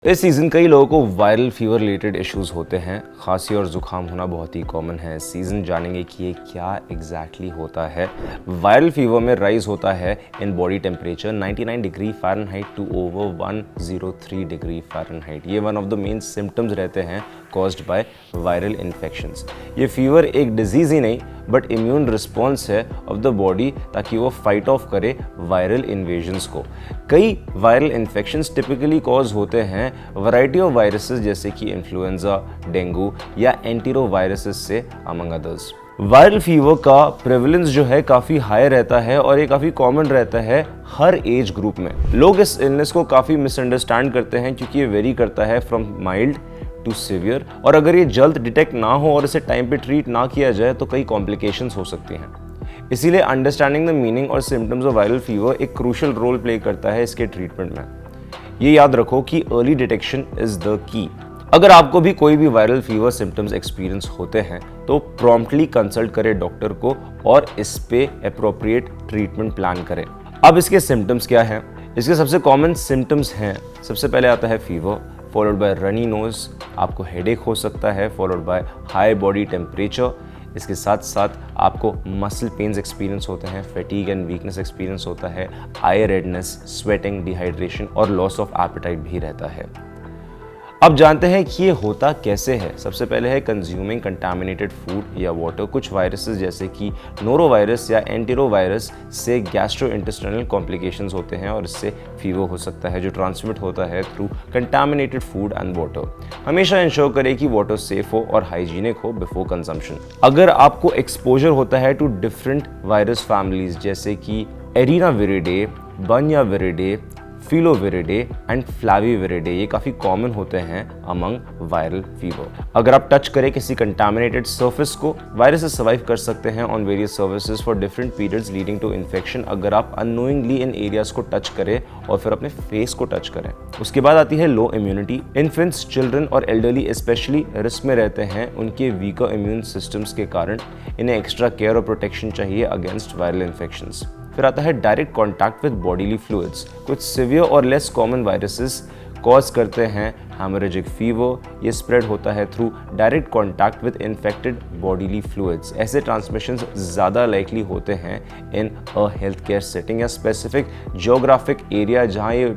इस सीज़न कई लोगों को वायरल फीवर रिलेटेड इश्यूज होते हैं। खांसी और ज़ुकाम होना बहुत ही कॉमन है। सीज़न जानेंगे कि ये क्या एग्जैक्टली होता है। वायरल फीवर में राइज होता है in body temperature 99 degree Fahrenheit to over 103 degree Fahrenheit. ये one of the main symptoms रहते हैं कॉज्ड बाय वायरल इन्फेक्शंस। ये फीवर एक डिजीज़ ही नहीं बट इम्यून रिस्पॉन्स है ऑफ द बॉडी ताकि वो फाइट ऑफ करे वायरल इन्वेजन्स को। कई वायरल इन्फेक्शंस टिपिकली कॉज होते हैं वैरायटी ऑफ वायरसेस जैसे कि इन्फ्लुएंजा, डेंगू या एंटीरोवायरसेस से अमंग अदर्स। वायरल फीवर का प्रेवलेंस जो है काफ़ी हाई रहता है और ये काफ़ी कॉमन रहता है हर एज ग्रुप में। लोग इस इलनेस को काफ़ी मिसअंडरस्टैंड करते हैं क्योंकि ये वेरी करता है फ्रॉम माइल्ड टू सीवियर, और अगर ये जल्द डिटेक्ट ना हो और इसे टाइम पे ट्रीट ना किया जाए तो कई कॉम्प्लिकेशंस हो सकती हैं। इसीलिए अंडरस्टैंडिंग द मीनिंग और सिम्टम्स ऑफ वायरल फीवर एक क्रूशियल रोल प्ले करता है इसके ट्रीटमेंट में। ये याद रखो कि early detection is the key. अगर आपको भी कोई भी वायरल फीवर सिम्टम्स एक्सपीरियंस होते हैं तो प्रॉम्प्टली कंसल्ट करें डॉक्टर को और इस पे अप्रोप्रिएट ट्रीटमेंट प्लान करें। अब इसके सिम्टम्स क्या हैं? इसके सबसे कॉमन सिम्टम्स हैं, सबसे पहले आता है fever, followed by runny nose, आपको हेडेक हो सकता है, followed by high body temperature. इसके साथ साथ आपको मसल पेन्स एक्सपीरियंस होते हैं, फैटीग एंड वीकनेस एक्सपीरियंस होता है, आई रेडनेस, स्वेटिंग, डिहाइड्रेशन और लॉस ऑफ एपेटाइट भी रहता है। अब जानते हैं कि ये होता कैसे है। सबसे पहले है कंज्यूमिंग कंटामिनेटेड फूड या वाटर। कुछ वायरसेस जैसे कि नोरोवायरस या एंटीरोवायरस से गैस्ट्रोइंटेस्टाइनल कॉम्प्लिकेशंस होते हैं और इससे फीवर हो सकता है जो ट्रांसमिट होता है through contaminated food and water. हमेशा इंश्योर करें कि वाटर सेफ हो और हाइजीनिक हो बिफोर कंजम्पशन। अगर आपको एक्सपोजर होता है टू डिफरेंट वायरस फैमिलीज जैसे कि एरिनाविरिडे, बनियाविरिडे, फिलोविरिडे एंड फ्लाविविरिडे, ये काफ़ी कॉमन होते हैं अमंग वायरल फीवर। अगर आप टच करें किसी कंटामिनेटेड सरफेस को, वायरसेस सर्वाइव कर सकते हैं on various surfaces for different periods leading to infection. अगर आप अननोइंगली इन एरियाज को टच करें और फिर अपने फेस को टच करें। उसके बाद आती है लो इम्यूनिटी। इन्फेंट्स, चिल्ड्रन और एल्डरली स्पेशली रिस्क में रहते हैं उनके वीकर इम्यून सिस्टम्स के कारण। इन्हें एक्स्ट्रा केयर और प्रोटेक्शन चाहिए अगेंस्ट वायरल इन्फेक्शंस। फिर आता है direct contact with bodily fluids. कुछ सिवियर और लेस कॉमन वायरसेस कॉज करते हैं हेमोरेजिक फीवर। ये स्प्रेड होता है through direct contact with infected bodily fluids. ऐसे ट्रांसमिशंस ज़्यादा लाइकली होते हैं इन अ हेल्थ केयर सेटिंग या स्पेसिफिक जियोग्राफिक एरिया जहाँ ये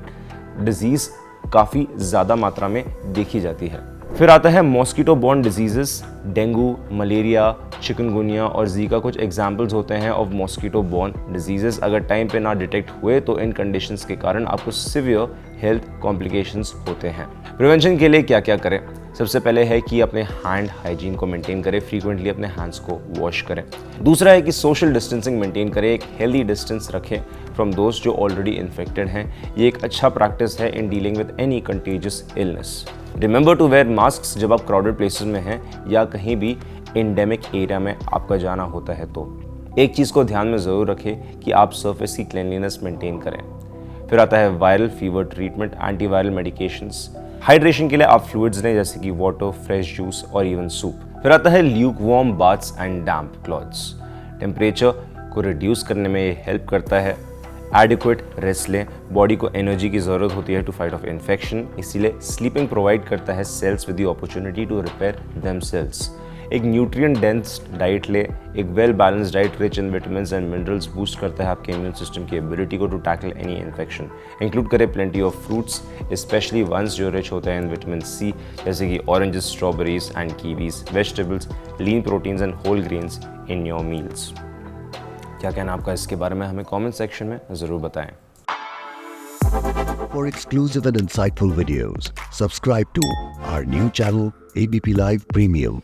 डिजीज़ काफ़ी ज़्यादा मात्रा में देखी जाती है। फिर आता है mosquito borne diseases. Dengue, malaria, chikungunya और जीका कुछ एग्जाम्पल्स होते हैं ऑफ मॉस्किटो बॉर्न डिजीजेस। अगर टाइम पे ना डिटेक्ट हुए तो इन कंडीशंस के कारण आपको सिवियर हेल्थ कॉम्प्लिकेशंस होते हैं। प्रिवेंशन के लिए क्या क्या करें? सबसे पहले है कि अपने हैंड हाइजीन को मेंटेन करें, फ्रीक्वेंटली अपने हैंड्स को वॉश करें। दूसरा है कि सोशल डिस्टेंसिंग मेंटेन करें, एक हेल्दी डिस्टेंस रखें फ्रॉम दोस्त जो ऑलरेडी इन्फेक्टेड हैं। ये एक अच्छा प्रैक्टिस है in dealing with any contagious illness. Remember to wear mask जब आप क्राउडेड प्लेसेस में हैं या कहीं भी एंडेमिक एरिया में आपका जाना होता है तो। एक चीज़ को ध्यान में ज़रूर रखें कि आप सरफेस की क्लीनलीनेस मेंटेन करें। फिर आता है viral fever treatment, antiviral medications. Hydration के लिए आप फ्लूइड्स लें जैसे कि वाटर, फ्रेश जूस और इवन सूप। फिर आता है lukewarm baths and damp clothes. Temperature को रिड्यूस करने में ये हेल्प करता है। एडिक्वेट रेस्ट लें, बॉडी को एनर्जी की ज़रूरत होती है टू फाइट ऑफ इन्फेक्शन, इसीलिए स्लीपिंग प्रोवाइड करता है cells with the opportunity to repair themselves. एक न्यूट्रिएंट डेंस डाइट ले, एक well balanced diet rich in vitamins and minerals boost करता है आपके इम्यून सिस्टम की एबिलिटी को to tackle any infection. Include करें plenty of fruits, especially ones जो रिच होते हैं इन विटामिन सी जैसे कि oranges, strawberries and kiwis, vegetables, lean proteins and whole grains in your meals. क्या कहना आपका इसके बारे में हमें कमेंट सेक्शन में ज़रूर बताएं। For exclusive and insightful videos, subscribe to our new channel ABP Live Premium.